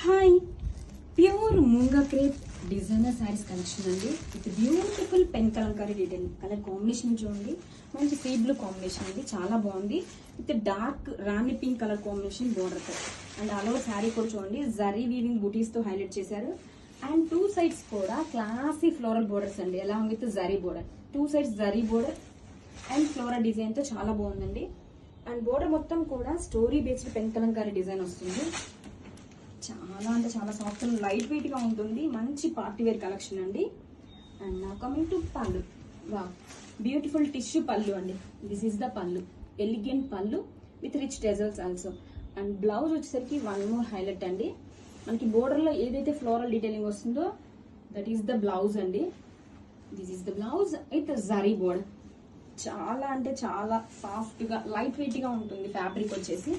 Hi, pure మూంగా crepe designer saris collection అండి. With beautiful pen Kalamkari detail colour combination చూడండి. మంచి sea blue combination అండి, చాలా బాగుంది. With dark Rani pink colour combination border తో అండ్ అలో శారీ కూడా చూడండి, జరీ వీవింగ్ బూటీస్ తో హైలైట్ చేశారు. అండ్ టూ సైడ్స్ కూడా క్లాసీ ఫ్లోరల్ బోర్డర్స్ అండి, along with zari border. Two sides zari border and floral design తో చాలా బాగుందండి. అండ్ బోర్డర్ మొత్తం కూడా story based pen Kalamkari design వస్తుంది. చాలా అంటే చాలా సాఫ్ట్ అండ్ లైట్ వెయిట్ గా ఉంటుంది. మంచి పార్టీ వేర్ కలెక్షన్ అండి. అండ్ నా కమింగ్ టు పళ్ళు, వా బ్యూటిఫుల్ టిష్యూ పళ్ళు అండి. దిస్ ఈస్ ద పళ్ళు, ఎలిగెంట్ పళ్ళు with rich టెజల్స్ also. And blouse వచ్చేసరికి వన్ మోర్ హైలైట్ అండి. మనకి బోర్డర్ లో ఏదైతే ఫ్లోరల్ డీటెయిలింగ్ వస్తుందో దట్ ఈస్ ద బ్లౌజ్ అండి. This is the blouse with zari border. చాలా అంటే చాలా సాఫ్ట్ గా లైట్ వెయిట్ గా ఉంటుంది ఫ్యాబ్రిక్ వచ్చేసి.